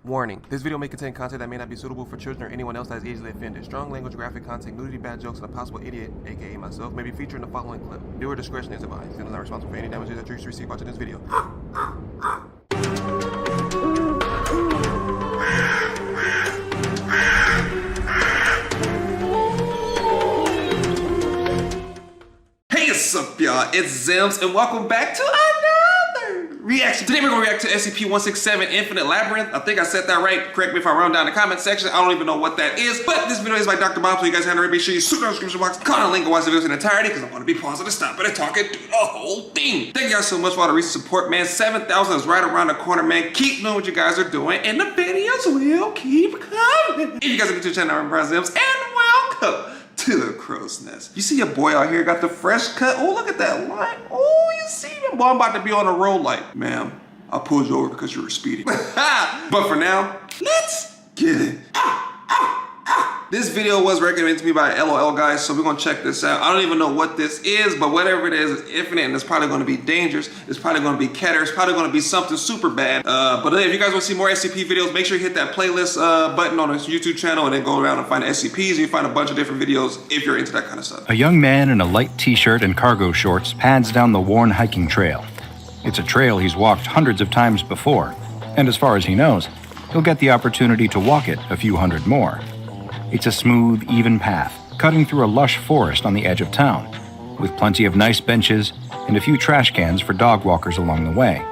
Warning, this video may contain content that may not be suitable for children or anyone else that is easily offended. Strong language, graphic content, nudity, bad jokes, and a possible idiot, aka myself, may be featured in the following clip. Viewer discretion is advised. Channel is not responsible for any damages that you receive watching this video. Hey, what's up, y'all? It's Zems, and welcome back to another reaction. Today we're gonna react to SCP-167 Infinite Labyrinth. I think I said that right. Correct me if I'm wrong down in the comment section. I don't even know what that is, but this video is by Dr. Bob, so you guys have to make sure you super down the description box, comment a link and watch the videos in entirety, because I want to be pausing to stop it and talking through the whole thing. Thank you guys so much for all the recent support, man. 7,000 is right around the corner, man. Keep doing what you guys are doing, and the videos will keep coming. If you guys are new to the channel, I'm Reprisalzems, and welcome to the crow's nest. You see your boy out here got the fresh cut. Oh, look at that line. Oh, you see him? Boy, I'm about to be on a road like, ma'am, I pulled you over because you were speeding. But for now, let's get it. This video was recommended to me by LOL guys, so we're gonna check this out. I don't even know what this is, but whatever it is, it's infinite and it's probably gonna be dangerous. It's probably gonna be Keter. It's probably gonna be something super bad. But if you guys wanna see more SCP videos, make sure you hit that playlist button on this YouTube channel and then go around and find the SCPs. And you find a bunch of different videos if you're into that kind of stuff. A young man in a light t-shirt and cargo shorts pads down the worn hiking trail. It's a trail he's walked hundreds of times before, and as far as he knows, he'll get the opportunity to walk it a few hundred more. It's a smooth, even path, cutting through a lush forest on the edge of town, with plenty of nice benches and a few trash cans for dog walkers along the way.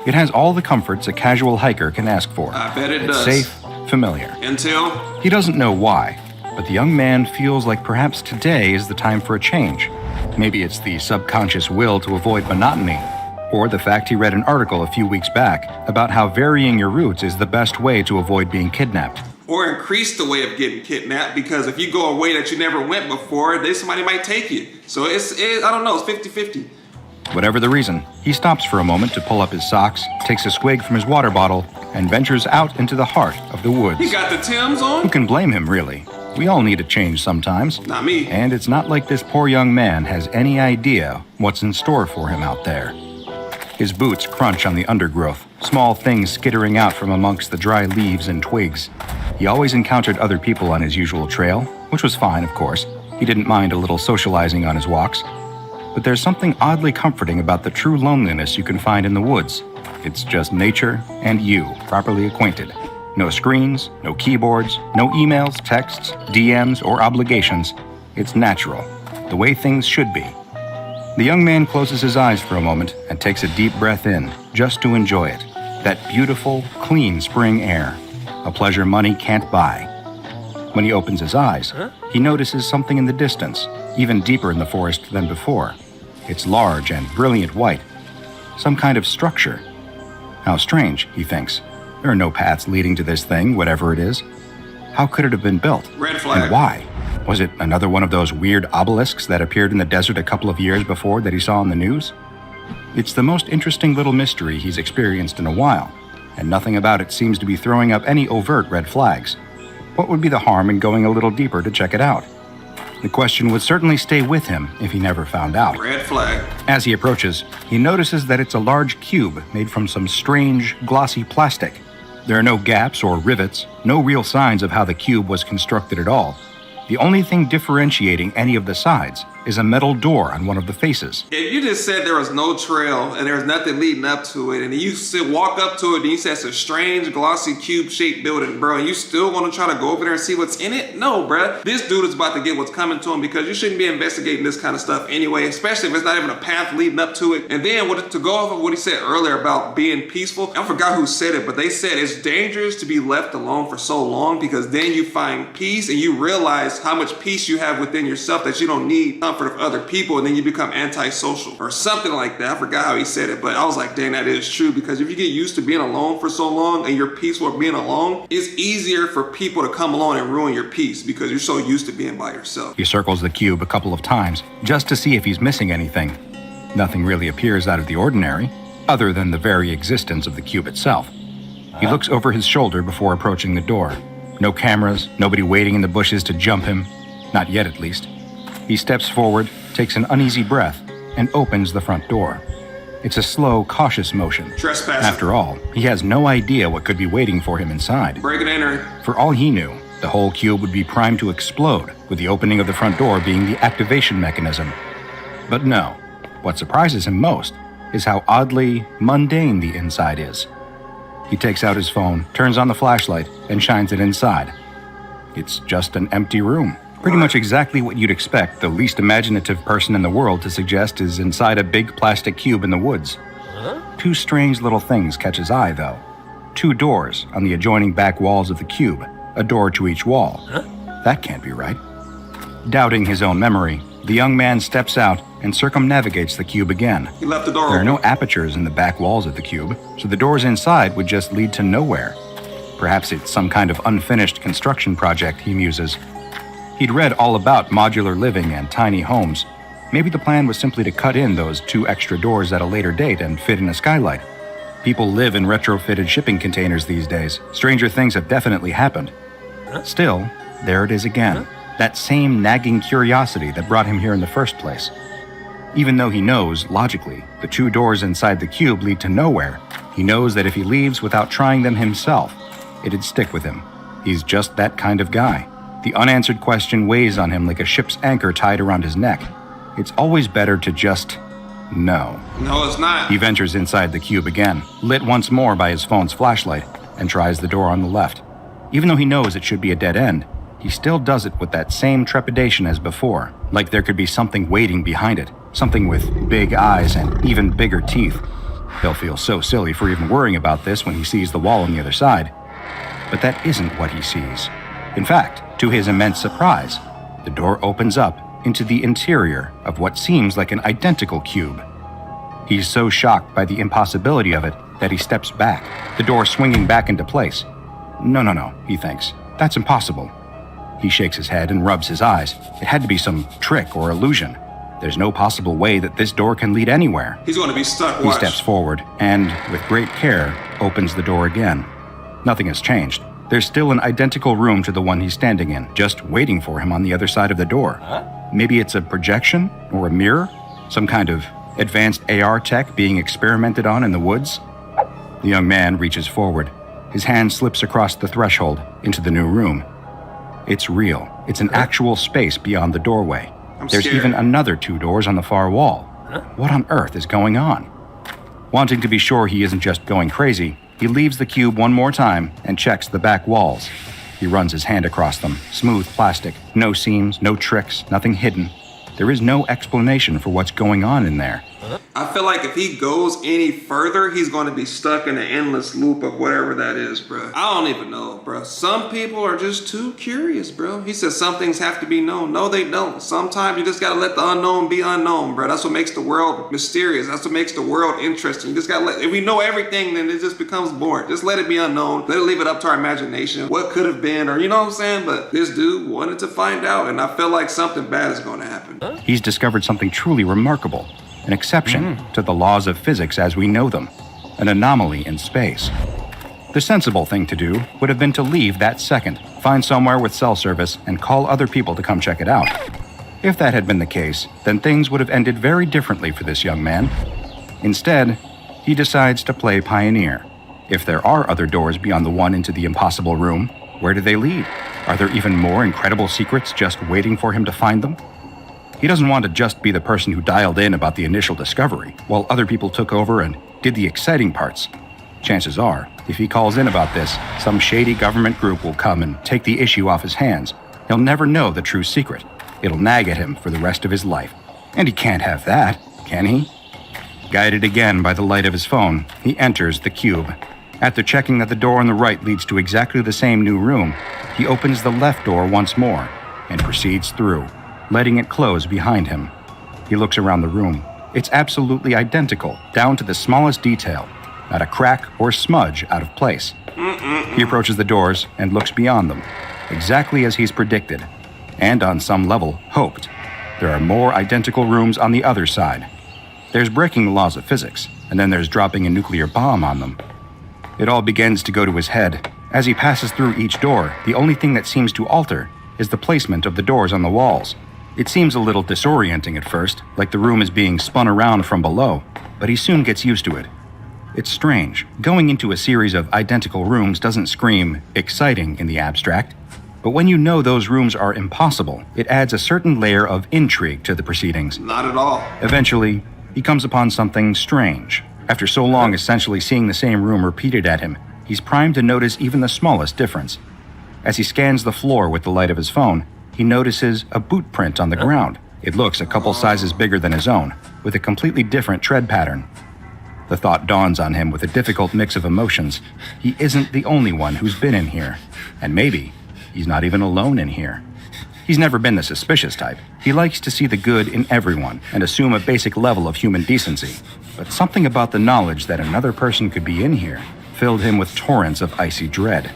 It has all the comforts a casual hiker can ask for. I bet it does. Safe, familiar. Until he doesn't know why, but the young man feels like perhaps today is the time for a change. Maybe it's the subconscious will to avoid monotony, or the fact he read an article a few weeks back about how varying your routes is the best way to avoid being kidnapped. or increase the way of getting kidnapped, because if you go a way that you never went before, then somebody might take you. So I don't know, it's 50-50. Whatever the reason, he stops for a moment to pull up his socks, takes a swig from his water bottle, and ventures out into the heart of the woods. He got the Timbs on? Who can blame him, really? We all need a change sometimes. Not me. And it's not like this poor young man has any idea what's in store for him out there. His boots crunch on the undergrowth, small things skittering out from amongst the dry leaves and twigs. He always encountered other people on his usual trail, which was fine, of course. He didn't mind a little socializing on his walks. But there's something oddly comforting about the true loneliness you can find in the woods. It's just nature and you, properly acquainted. No screens, no keyboards, no emails, texts, DMs, or obligations. It's natural, the way things should be. The young man closes his eyes for a moment and takes a deep breath in, just to enjoy it. That beautiful, clean spring air. A pleasure money can't buy. When he opens his eyes, he notices something in the distance, even deeper in the forest than before. It's large and brilliant white. Some kind of structure. How strange, he thinks. There are no paths leading to this thing, whatever it is. How could it have been built? Red flag. And why? Was it another one of those weird obelisks that appeared in the desert a couple of years before that he saw on the news? It's the most interesting little mystery he's experienced in a while, and nothing about it seems to be throwing up any overt red flags. What would be the harm in going a little deeper to check it out? The question would certainly stay with him if he never found out. Red flag. As he approaches, he notices that it's a large cube made from some strange, glossy plastic. There are no gaps or rivets, no real signs of how the cube was constructed at all. The only thing differentiating any of the sides is a metal door on one of the faces. If you just said there was no trail and there was nothing leading up to it, and you walk up to it and you said it's a strange glossy cube-shaped building, bro, and you still want to try to go over there and see what's in it? No, bro. This dude is about to get what's coming to him, because you shouldn't be investigating this kind of stuff anyway, especially if it's not even a path leading up to it. And then to go off of what he said earlier about being peaceful, I forgot who said it, but they said it's dangerous to be left alone for so long, because then you find peace and you realize how much peace you have within yourself that you don't need comfort of other people, and then you become antisocial or something like that. I forgot how he said it, but I was like, dang, that is true, because if you get used to being alone for so long and you're peaceful of being alone, it's easier for people to come along and ruin your peace because you're so used to being by yourself. He circles the cube a couple of times just to see if he's missing anything. Nothing really appears out of the ordinary, other than the very existence of the cube itself. He looks over his shoulder before approaching the door. No cameras, nobody waiting in the bushes to jump him. Not yet, at least. He steps forward, takes an uneasy breath, and opens the front door. It's a slow, cautious motion. Trespassing. After all, he has no idea what could be waiting for him inside. Break and enter. For all he knew, the whole cube would be primed to explode, with the opening of the front door being the activation mechanism. But no, what surprises him most is how oddly mundane the inside is. He takes out his phone, turns on the flashlight, and shines it inside. It's just an empty room. Pretty much exactly what you'd expect the least imaginative person in the world to suggest is inside a big plastic cube in the woods. Two strange little things catch his eye, though. Two doors on the adjoining back walls of the cube, a door to each wall. That can't be right. Doubting his own memory, the young man steps out and circumnavigates the cube again. He left the door There are open. no apertures in the back walls of the cube, so the doors inside would just lead to nowhere. Perhaps it's some kind of unfinished construction project, he muses. He'd read all about modular living and tiny homes. Maybe the plan was simply to cut in those 2 extra doors at a later date and fit in a skylight. People live in retrofitted shipping containers these days. Stranger things have definitely happened. Still, there it is again. That same nagging curiosity that brought him here in the first place. Even though he knows, logically, the 2 doors inside the cube lead to nowhere, he knows that if he leaves without trying them himself, it'd stick with him. He's just that kind of guy. The unanswered question weighs on him like a ship's anchor tied around his neck. It's always better to just know. No, it's not. He ventures inside the cube again, lit once more by his phone's flashlight, and tries the door on the left. Even though he knows it should be a dead end, he still does it with that same trepidation as before, like there could be something waiting behind it, something with big eyes and even bigger teeth. He'll feel so silly for even worrying about this when he sees the wall on the other side. But that isn't what he sees. In fact, to his immense surprise, the door opens up into the interior of what seems like an identical cube. He's so shocked by the impossibility of it that he steps back, the door swinging back into place. No, he thinks. That's impossible. He shakes his head and rubs his eyes. It had to be some trick or illusion. There's no possible way that this door can lead anywhere. He's going to be stuck. He Watch. steps forward and, with great care, opens the door again. Nothing has changed. There's still an identical room to the one he's standing in, just waiting for him on the other side of the door. Maybe it's a projection or a mirror? Some kind of advanced AR tech being experimented on in the woods? The young man reaches forward. His hand slips across the threshold into the new room. It's real. It's an actual space beyond the doorway. There's scared. even another 2 doors on the far wall. What on earth is going on? Wanting to be sure he isn't just going crazy, he leaves the cube one more time and checks the back walls. He runs his hand across them. Smooth plastic. No seams, no tricks, nothing hidden. There is no explanation for what's going on in there. I feel like if he goes any further, he's going to be stuck in an endless loop of whatever that is, bro. I don't even know, bro. Some people are just too curious, bro. He says some things have to be known. No, they don't. Sometimes you just got to let the unknown be unknown, bro. That's what makes the world mysterious. That's what makes the world interesting. You just got to let, if we know everything, then it just becomes boring. Just let it be unknown. Let it leave it up to our imagination. What could have been, or you know what I'm saying? But this dude wanted to find out, and I feel like something bad is going to happen. He's discovered something truly remarkable. An exception to the laws of physics as we know them. An anomaly in space. The sensible thing to do would have been to leave that second, find somewhere with cell service, and call other people to come check it out. If that had been the case, then things would have ended very differently for this young man. Instead, he decides to play pioneer. If there are other doors beyond the one into the impossible room, where do they lead? Are there even more incredible secrets just waiting for him to find them? He doesn't want to just be the person who dialed in about the initial discovery, while other people took over and did the exciting parts. Chances are, if he calls in about this, some shady government group will come and take the issue off his hands. He'll never know the true secret. It'll nag at him for the rest of his life. And he can't have that, can he? Guided again by the light of his phone, he enters the cube. After checking that the door on the right leads to exactly the same new room, he opens the left door once more and proceeds through, letting it close behind him. He looks around the room. It's absolutely identical, down to the smallest detail, not a crack or smudge out of place. He approaches the doors and looks beyond them, exactly as he's predicted, and on some level, hoped. There are more identical rooms on the other side. There's breaking the laws of physics, and then there's dropping a nuclear bomb on them. It all begins to go to his head. As he passes through each door, the only thing that seems to alter is the placement of the doors on the walls. It seems a little disorienting at first, like the room is being spun around from below, but he soon gets used to it. It's strange. Going into a series of identical rooms doesn't scream exciting in the abstract, but when you know those rooms are impossible, it adds a certain layer of intrigue to the proceedings. Not at all. Eventually, he comes upon something strange. After so long essentially seeing the same room repeated at him, he's primed to notice even the smallest difference. As he scans the floor with the light of his phone, he notices a boot print on the ground. It looks a couple sizes bigger than his own, with a completely different tread pattern. The thought dawns on him with a difficult mix of emotions. He isn't the only one who's been in here, and maybe he's not even alone in here. He's never been the suspicious type. He likes to see the good in everyone and assume a basic level of human decency. But something about the knowledge that another person could be in here filled him with torrents of icy dread.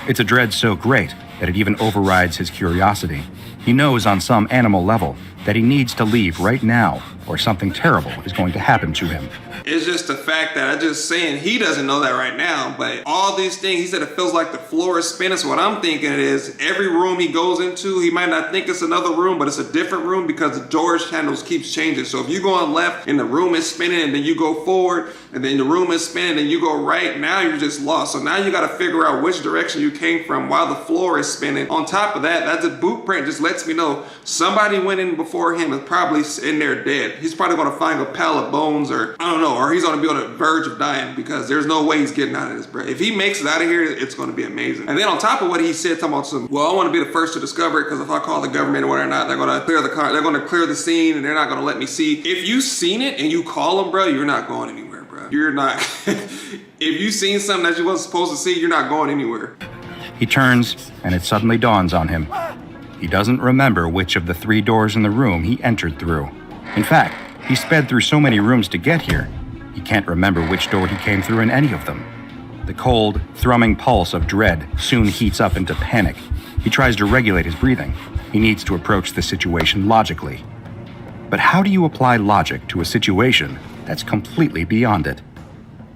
It's a dread so great that it even overrides his curiosity. He knows on some animal level that he needs to leave right now, or something terrible is going to happen to him. It's just the fact that I'm just saying he doesn't know that right now, but all these things, he said it feels like the floor is spinning. So what I'm thinking is every room he goes into, he might not think it's another room, but it's a different room because the door handles keeps changing. So if you go on left and the room is spinning and then you go forward and then the room is spinning and you go right, now you're just lost. So now you got to figure out which direction you came from while the floor is spinning. On top of that, that's a boot print just lets me know somebody went in before him and probably in there dead. He's probably going to find a pile of bones or I don't know, or he's going to be on the verge of dying because there's no way he's getting out of this, bro. If he makes it out of here, it's going to be amazing. And then on top of what he said, talking about some, well, I want to be the first to discover it because if I call the government or whatever, not, they're going to clear the car, they're going to clear the scene and they're not going to let me see. If you seen it and you call them, bro, you're not going anywhere, bro. You're not. If you seen something that you wasn't supposed to see, you're not going anywhere. He turns, and it suddenly dawns on him. He doesn't remember which of the 3 doors in the room he entered through. In fact, he sped through so many rooms to get here, he can't remember which door he came through in any of them. The cold, thrumming pulse of dread soon heats up into panic. He tries to regulate his breathing. He needs to approach the situation logically. But how do you apply logic to a situation that's completely beyond it?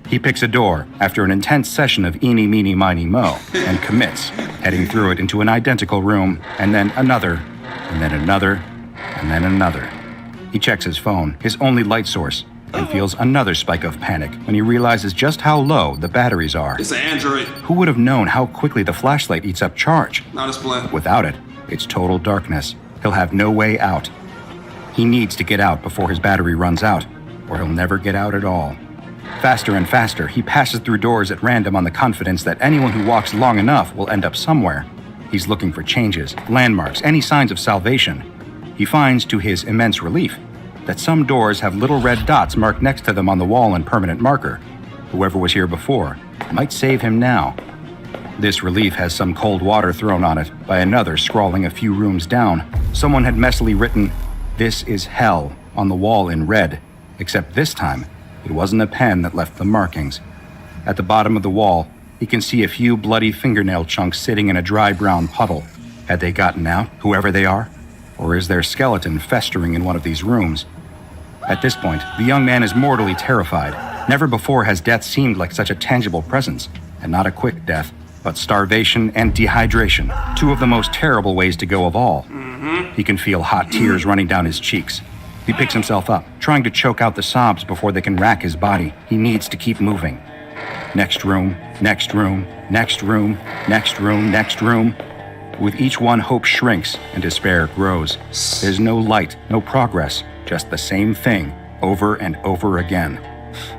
He picks a door after an intense session of eeny, meeny, miny, mo, and commits, heading through it into an identical room, and then another, and then another, and then another. He checks his phone, his only light source, and feels another spike of panic when he realizes just how low the batteries are. It's an Android. Who would have known how quickly the flashlight eats up charge? Not a split. Without it, it's total darkness. He'll have no way out. He needs to get out before his battery runs out, or he'll never get out at all. Faster and faster, he passes through doors at random on the confidence that anyone who walks long enough will end up somewhere. He's looking for changes, landmarks, any signs of salvation. He finds, to his immense relief, that some doors have little red dots marked next to them on the wall in permanent marker. Whoever was here before might save him now. This relief has some cold water thrown on it by another scrawling a few rooms down. Someone had messily written, "This is hell," on the wall in red, except this time, it wasn't a pen that left the markings. At the bottom of the wall, he can see a few bloody fingernail chunks sitting in a dry brown puddle. Had they gotten out, whoever they are? Or is their skeleton festering in one of these rooms? At this point, the young man is mortally terrified. Never before has death seemed like such a tangible presence, and not a quick death, but starvation and dehydration, 2 of the most terrible ways to go of all. He can feel hot tears running down his cheeks. He picks himself up, trying to choke out the sobs before they can rack his body. He needs to keep moving. Next room, next room, next room, next room, next room. With each one, hope shrinks and despair grows. There's no light, no progress, just the same thing over and over again.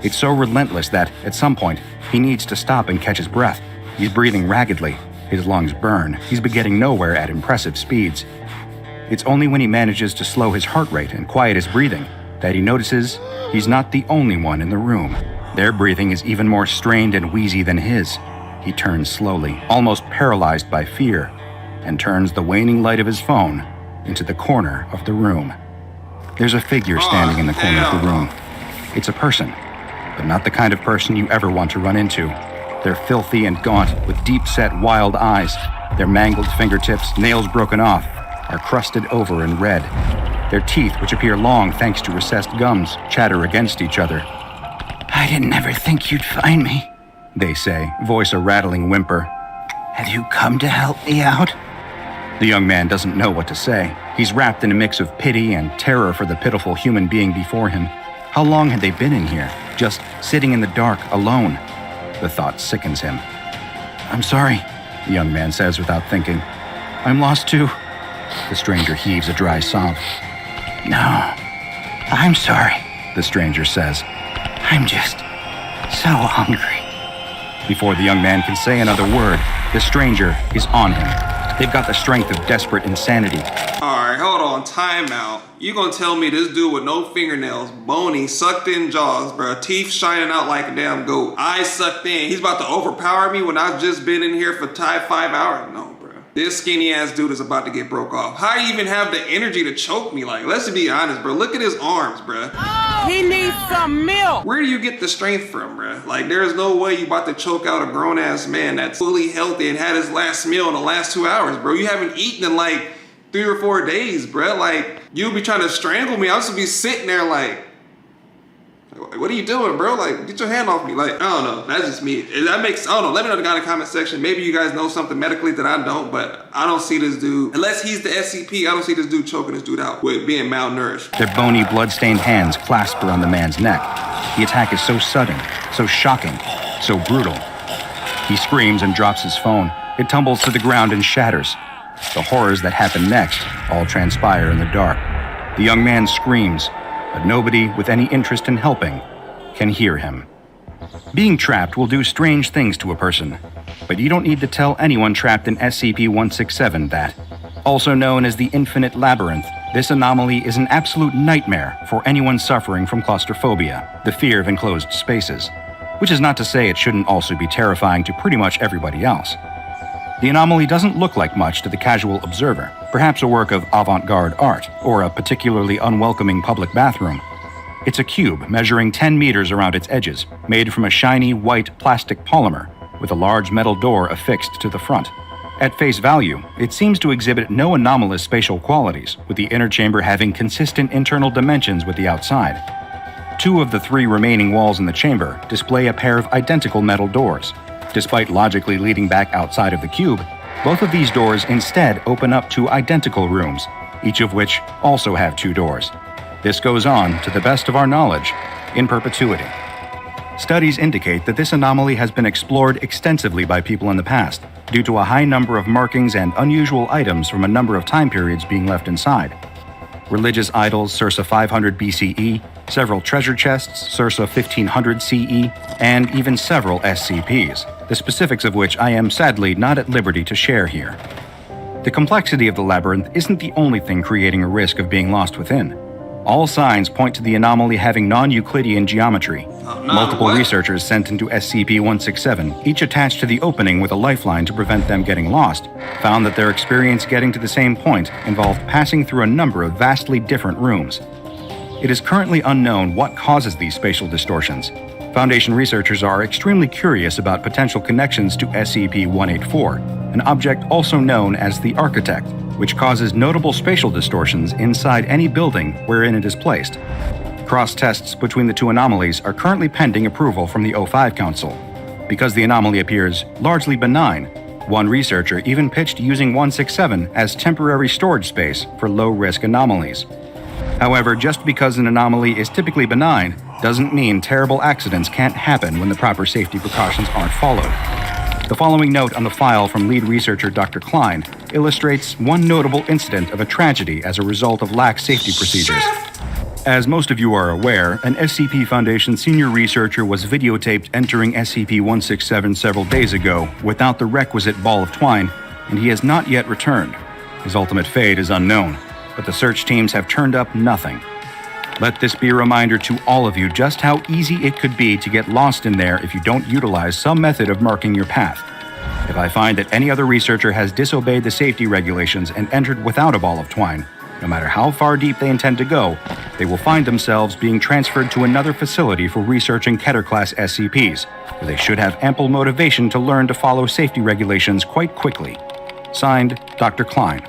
It's so relentless that, at some point, he needs to stop and catch his breath. He's breathing raggedly. His lungs burn. He's been getting nowhere at impressive speeds. It's only when he manages to slow his heart rate and quiet his breathing that he notices he's not the only one in the room. Their breathing is even more strained and wheezy than his. He turns slowly, almost paralyzed by fear, and turns the waning light of his phone into the corner of the room. There's a figure standing in the corner of the room. It's a person, but not the kind of person you ever want to run into. They're filthy and gaunt, with deep-set, wild eyes. Their mangled fingertips, nails broken off, are crusted over in red. Their teeth, which appear long thanks to recessed gums, chatter against each other. "I didn't ever think you'd find me," they say, voice a rattling whimper. "Have you come to help me out?" The young man doesn't know what to say. He's wrapped in a mix of pity and terror for the pitiful human being before him. How long had they been in here, just sitting in the dark, alone? The thought sickens him. "I'm sorry," the young man says without thinking. "I'm lost too." The stranger heaves a dry sob. "No, I'm sorry," the stranger says. "I'm just so hungry." Before the young man can say another word, the stranger is on him. They've got the strength of desperate insanity. Alright, hold on, time out. You gonna tell me this dude with no fingernails, bony, sucked in jaws, bruh, teeth shining out like a damn goat, eyes sucked in, he's about to overpower me when I've just been in here for 5 hours? No, bruh. This skinny ass dude is about to get broke off. How do you even have the energy to choke me? Like, let's be honest, bro. Look at his arms, bruh. He needs some milk. Where do you get the strength from, bruh? Like, there's no way you about to choke out a grown-ass man that's fully healthy and had his last meal in the last 2 hours, bro. You haven't eaten in like 3 or 4 days, bruh. Like, you'll be trying to strangle me. I'll just be sitting there like, what are you doing, bro? Like, get your hand off me. Like, I don't know. That's just me. That makes, I don't know. Let me know down in the comment section. Maybe you guys know something medically that I don't, but I don't see this dude. Unless he's the SCP, I don't see this dude choking this dude out with being malnourished. Their bony, blood-stained hands clasp around the man's neck. The attack is so sudden, so shocking, so brutal. He screams and drops his phone. It tumbles to the ground and shatters. The horrors that happen next all transpire in the dark. The young man screams, but nobody with any interest in helping can hear him. Being trapped will do strange things to a person, but you don't need to tell anyone trapped in SCP-167 that. Also known as the Infinite Labyrinth, this anomaly is an absolute nightmare for anyone suffering from claustrophobia, the fear of enclosed spaces, which is not to say it shouldn't also be terrifying to pretty much everybody else. The anomaly doesn't look like much to the casual observer, perhaps a work of avant-garde art or a particularly unwelcoming public bathroom. It's a cube measuring 10 meters around its edges, made from a shiny white plastic polymer with a large metal door affixed to the front. At face value, it seems to exhibit no anomalous spatial qualities, with the inner chamber having consistent internal dimensions with the outside. 2 of the 3 remaining walls in the chamber display a pair of identical metal doors. Despite logically leading back outside of the cube, both of these doors instead open up to identical rooms, each of which also have 2 doors. This goes on, to the best of our knowledge, in perpetuity. Studies indicate that this anomaly has been explored extensively by people in the past, due to a high number of markings and unusual items from a number of time periods being left inside. Religious idols circa 500 BCE, several treasure chests circa 1500 CE, and even several SCPs, the specifics of which I am sadly not at liberty to share here. The complexity of the labyrinth isn't the only thing creating a risk of being lost within. All signs point to the anomaly having non-Euclidean geometry. Multiple researchers sent into SCP-167, each attached to the opening with a lifeline to prevent them getting lost, found that their experience getting to the same point involved passing through a number of vastly different rooms. It is currently unknown what causes these spatial distortions. Foundation researchers are extremely curious about potential connections to SCP-184, an object also known as the Architect, which causes notable spatial distortions inside any building wherein it is placed. Cross-tests between the 2 anomalies are currently pending approval from the O5 Council. Because the anomaly appears largely benign, one researcher even pitched using 167 as temporary storage space for low-risk anomalies. However, just because an anomaly is typically benign doesn't mean terrible accidents can't happen when the proper safety precautions aren't followed. The following note on the file from lead researcher Dr. Klein illustrates one notable incident of a tragedy as a result of lax safety procedures. As most of you are aware, an SCP Foundation senior researcher was videotaped entering SCP-167 several days ago without the requisite ball of twine, and he has not yet returned. His ultimate fate is unknown, but the search teams have turned up nothing. Let this be a reminder to all of you just how easy it could be to get lost in there if you don't utilize some method of marking your path. If I find that any other researcher has disobeyed the safety regulations and entered without a ball of twine, no matter how far deep they intend to go, they will find themselves being transferred to another facility for researching Keter-class SCPs, where they should have ample motivation to learn to follow safety regulations quite quickly. Signed, Dr. Klein.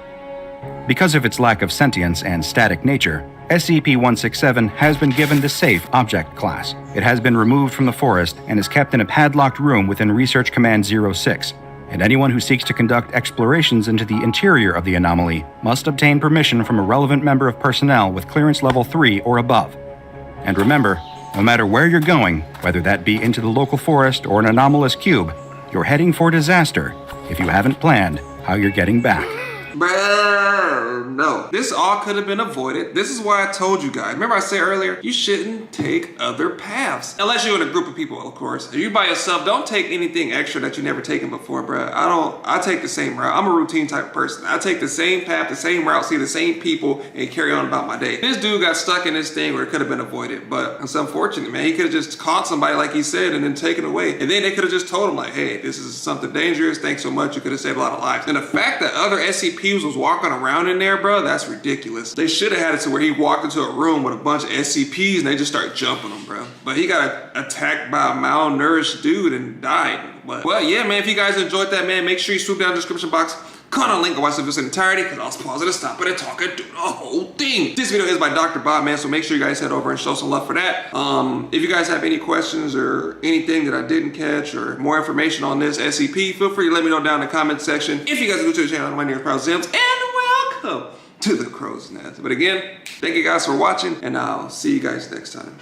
Because of its lack of sentience and static nature, SCP-167 has been given the Safe Object class. It has been removed from the forest and is kept in a padlocked room within Research Command 06. and anyone who seeks to conduct explorations into the interior of the anomaly must obtain permission from a relevant member of personnel with clearance level 3 or above. And remember, no matter where you're going, whether that be into the local forest or an anomalous cube, you're heading for disaster if you haven't planned how you're getting back. Bruh, no. This all could have been avoided. This is why I told you guys. Remember I said earlier, you shouldn't take other paths. Unless you're in a group of people, of course. If you by yourself, don't take anything extra that you never taken before, bruh. I take the same route. I'm a routine type of person. I take the same path, the same route, see the same people, and carry on about my day. This dude got stuck in this thing where it could have been avoided, but it's unfortunate, man. He could have just caught somebody like he said and then taken away. And then they could have just told him like, hey, this is something dangerous. Thanks so much. You could have saved a lot of lives. And the fact that other SCPs was walking around in there, bro, that's ridiculous. They should have had it to where he walked into a room with a bunch of SCPs and they just start jumping him, bro. But he got attacked by a malnourished dude and died. But well, yeah, man, if you guys enjoyed that, man, make sure you swoop down in the description box, click on a link and watch this in entirety, because I'll pause it and stop it and talk it through the whole thing. This video is by Dr. Bob, man, so make sure you guys head over and show some love for that. If you guys have any questions or anything that I didn't catch or more information on this SCP, feel free to let me know down in the comment section. If you guys are new to the channel, my name is Reprisalzems, and welcome to the Crow's Nest. But again, thank you guys for watching, and I'll see you guys next time.